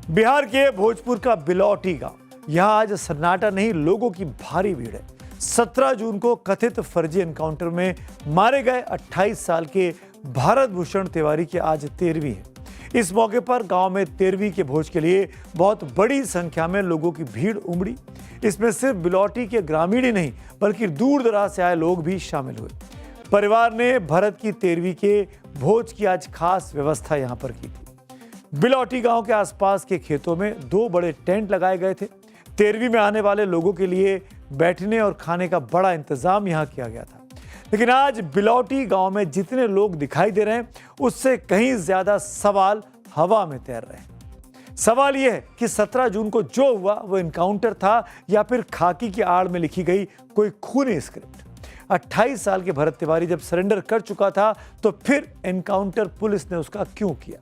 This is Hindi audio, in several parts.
बिहार के भोजपुर का बिलौटी गांव, यहां आज सन्नाटा नहीं, लोगों की भारी भीड़ है। 17 जून को कथित फर्जी एनकाउंटर में मारे गए 28 साल के भारत भूषण तिवारी की आज 13वीं है। इस मौके पर गांव में 13वीं के भोज के लिए बहुत बड़ी संख्या में लोगों की भीड़ उमड़ी। इसमें सिर्फ बिलौटी के ग्रामीण ही नहीं, बल्कि दूर दराज से आए लोग भी शामिल हुए। परिवार ने भरत की 13वीं के भोज की आज खास व्यवस्था यहां पर की थी। बिलौटी गांव के आसपास के खेतों में 2 बड़े टेंट लगाए गए थे। 13वीं में आने वाले लोगों के लिए बैठने और खाने का बड़ा इंतजाम यहां किया गया था। लेकिन आज बिलौटी गांव में जितने लोग दिखाई दे रहे हैं, उससे कहीं ज्यादा सवाल हवा में तैर रहे हैं। सवाल यह है कि 17 जून को जो हुआ वो एनकाउंटर था या फिर खाकी की आड़ में लिखी गई कोई खूनी स्क्रिप्ट। 28 साल के भरत तिवारी जब सरेंडर कर चुका था तो फिर एनकाउंटर पुलिस ने उसका क्यों किया?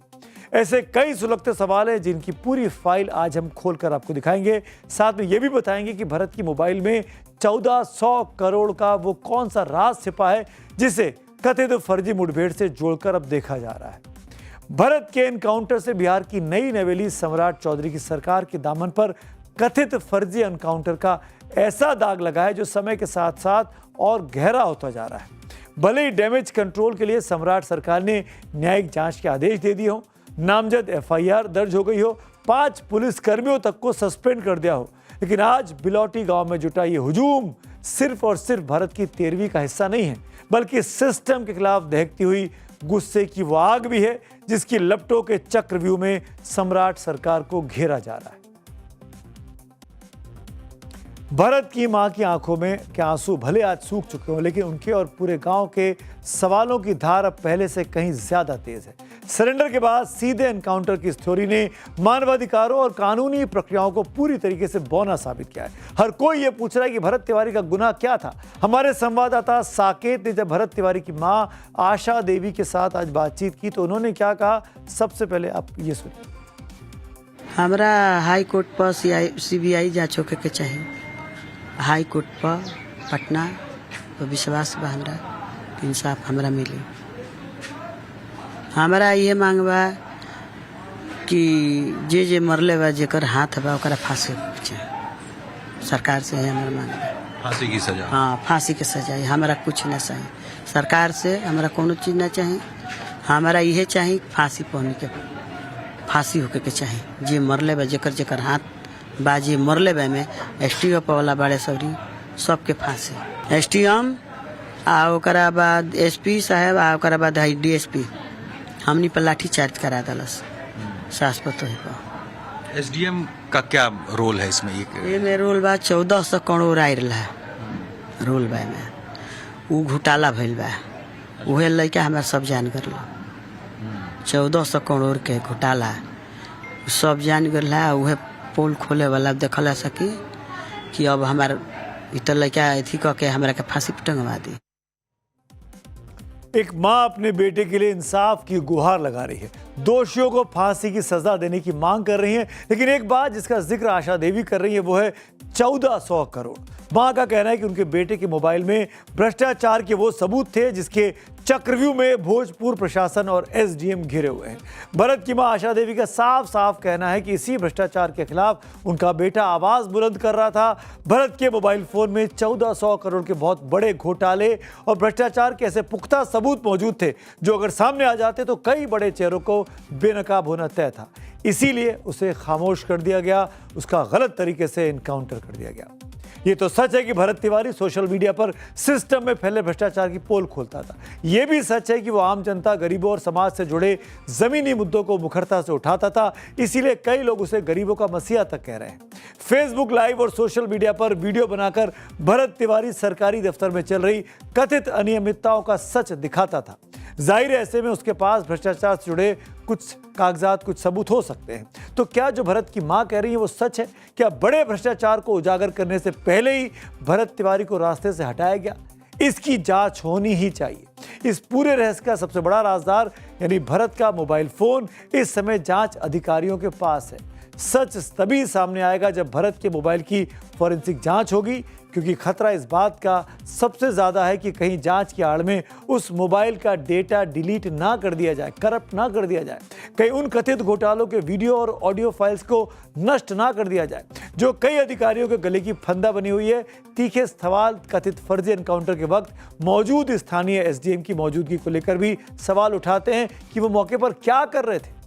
ऐसे कई सुलगते सवाल हैं जिनकी पूरी फाइल आज हम खोलकर आपको दिखाएंगे। साथ में यह भी बताएंगे कि भरत की मोबाइल में 1400 करोड़ का वो कौन सा राज छिपा है जिसे कथित फर्जी मुठभेड़ से जोड़कर अब देखा जा रहा है। भरत के एनकाउंटर से बिहार की नई नवेली सम्राट चौधरी की सरकार के दामन पर कथित फर्जी एनकाउंटर का ऐसा दाग लगा है जो समय के साथ साथ और गहरा होता जा रहा है। भले ही डैमेज कंट्रोल के लिए सम्राट सरकार ने न्यायिक जांच के आदेश दे दिए हों, नामजद एफआईआर दर्ज हो गई हो, 5 पुलिस कर्मियों तक को सस्पेंड कर दिया हो, लेकिन आज बिलौटी गांव में जुटा ये हुजूम सिर्फ और सिर्फ भरत की 13वीं का हिस्सा नहीं है, बल्कि सिस्टम के खिलाफ दहकती हुई गुस्से की वो आग भी है जिसकी लपटों के चक्रव्यूह में सम्राट सरकार को घेरा जा रहा है। भरत की मां की आंखों में के आंसू भले आज सूख चुके हों, लेकिन उनके और पूरे गांव के सवालों की धार अब पहले से कहीं ज्यादा तेज है। सरेंडर के बाद सीधे एनकाउंटर की इस थ्योरी ने मानवाधिकारों और कानूनी प्रक्रियाओं को पूरी तरीके से बौना साबित किया है। हर कोई ये पूछ रहा है कि भरत तिवारी का गुनाह क्या था। हमारे संवाददाता साकेत ने जब भरत तिवारी की मां आशा देवी के साथ आज बातचीत की तो उन्होंने क्या कहा, सबसे पहले आप ये सुनिए। हमरा हाई कोर्ट पर CBI जांच होके के चाहिए। हाई कोर्ट पर पटना तो विश्वास बा हमरा कि इंसाफ हमरा मिली। हमरा ये मांग बा कि जे मरले बा जेकर हाथ बा ओकरा फांसी चाहिए। सरकार से है हमारा मांग बा फांसी की सजा। हाँ, फांसी की सजा। हमरा कुछ ना चाहिए सरकार से, हमरा कोनो चीज ना चाहिए। हमरा यह चाहिए फांसी पहुँचने के, फांसी होके के चाहिए। जे मरले बा जेकर हाथ बाजी मरले बा में STO वाला बड़े सौरी सबके फांसी। STM आ ओकरा बाद SP साहब आ ओकरा बाद DSP हमनी पर लाठी चार्ज करा दलस शाश्वत ही पर। SDM का क्या रोल है इसमें? ये में रोल बा 1400 करोड़ आयल है रोल बा में, उ घोटाला भइल बा, उहे लइका हमरा सब जान कर लो। 1400 करोड़ के घोटाला सब जान कर ला। उहे पोल खोले वाला देखला सकी कि अब हमार इतर लइका अथी क के हमरा के फांसी पे टंगवा दी। एक मां अपने बेटे के लिए इंसाफ की गुहार लगा रही है, दोषियों को फांसी की सजा देने की मांग कर रही है। लेकिन एक बात जिसका जिक्र आशा देवी कर रही है वो है 1400 करोड़। मां का कहना है कि उनके बेटे के मोबाइल में भ्रष्टाचार के वो सबूत थे जिसके चक्रव्यूह में भोजपुर प्रशासन और SDM घिरे हुए हैं। भरत की मां आशा देवी का साफ साफ कहना है कि इसी भ्रष्टाचार के खिलाफ उनका बेटा आवाज बुलंद कर रहा था। भरत के मोबाइल फोन में 1400 करोड़ के बहुत बड़े घोटाले और भ्रष्टाचार के ऐसे पुख्ता सबूत मौजूद थे जो अगर सामने आ जाते तो कई बड़े चेहरों को बेनकाब होना तय था। इसीलिए उसे खामोश कर दिया गया, उसका गलत तरीके से एनकाउंटर कर दिया गया। ये तो सच है कि भरत तिवारी सोशल मीडिया पर सिस्टम में फैले भ्रष्टाचार की पोल खोलता था। यह भी सच है कि वो आम जनता, गरीबों और समाज से जुड़े जमीनी मुद्दों को मुखरता से उठाता था। इसीलिए कई लोग उसे गरीबों का मसीहा तक कह रहे हैं। फेसबुक लाइव और सोशल मीडिया पर वीडियो बनाकर भरत तिवारी सरकारी दफ्तर में चल रही कथित अनियमितताओं का सच दिखाता था। जाहिर है ऐसे में उसके पास भ्रष्टाचार से जुड़े कुछ कागजात, कुछ सबूत हो सकते हैं। तो क्या जो भरत की मां कह रही है वो सच है? क्या बड़े भ्रष्टाचार को उजागर करने से पहले ही भरत तिवारी को रास्ते से हटाया गया? इसकी जांच होनी ही चाहिए। इस पूरे रहस्य का सबसे बड़ा राजदार यानी भरत का मोबाइल फोन इस समय जांच अधिकारियों के पास है। सच तभी सामने आएगा जब भरत के मोबाइल की फॉरेंसिक जांच होगी, क्योंकि खतरा इस बात का सबसे ज़्यादा है कि कहीं जांच की आड़ में उस मोबाइल का डेटा डिलीट ना कर दिया जाए, करप्ट ना कर दिया जाए, कहीं उन कथित घोटालों के वीडियो और ऑडियो फाइल्स को नष्ट ना कर दिया जाए, जो कई अधिकारियों के गले की फंदा बनी हुई है। तीखे सवाल कथित फर्जी एनकाउंटर के वक्त मौजूद स्थानीय एसडीएम की मौजूदगी को लेकर भी सवाल उठाते हैं कि वो मौके पर क्या कर रहे थे।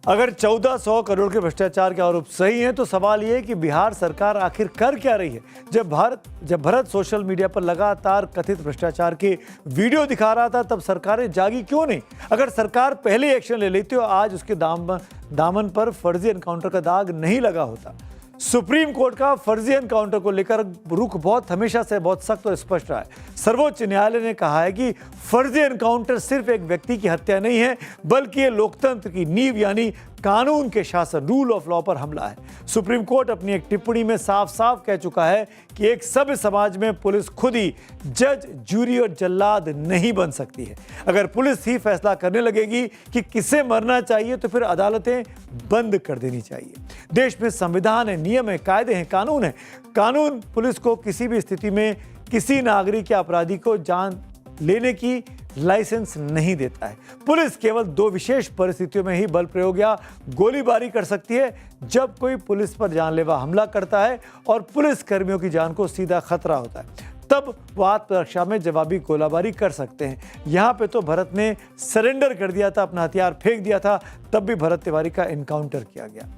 अगर 1400 करोड़ के भ्रष्टाचार के आरोप सही हैं तो सवाल यह है कि बिहार सरकार आखिर कर क्या रही है। जब भरत सोशल मीडिया पर लगातार कथित भ्रष्टाचार के वीडियो दिखा रहा था तब सरकारें जागी क्यों नहीं? अगर सरकार पहले एक्शन ले लेती तो आज उसके दामन पर फर्जी एनकाउंटर का दाग नहीं लगा होता। सुप्रीम कोर्ट का फर्जी एनकाउंटर को लेकर रुख हमेशा से बहुत सख्त और स्पष्ट रहा है। सर्वोच्च न्यायालय ने कहा है कि फर्जी एनकाउंटर सिर्फ एक व्यक्ति की हत्या नहीं है, बल्कि ये लोकतंत्र की नींव यानी कानून के शासन, रूल ऑफ लॉ पर हमला है। सुप्रीम कोर्ट अपनी एक टिप्पणी में साफ साफ कह चुका है कि एक सभ्य समाज में पुलिस खुद ही जज, जूरी और जल्लाद नहीं बन सकती है। अगर पुलिस ही फैसला करने लगेगी कि किसे मरना चाहिए तो फिर अदालतें बंद कर देनी चाहिए। देश में संविधान है, नियम है, कायदे हैं, कानून है। कानून पुलिस को किसी भी स्थिति में किसी नागरिक या अपराधी को जान लेने की लाइसेंस नहीं देता है। पुलिस केवल 2 विशेष परिस्थितियों में ही बल प्रयोग या गोलीबारी कर सकती है, जब कोई पुलिस पर जानलेवा हमला करता है और पुलिस कर्मियों की जान को सीधा खतरा होता है, तब वो आत्मरक्षा में जवाबी गोलीबारी कर सकते हैं। यहाँ पे तो भरत ने सरेंडर कर दिया था, अपना हथियार फेंक दिया था, तब भी भरत तिवारी का एनकाउंटर किया गया।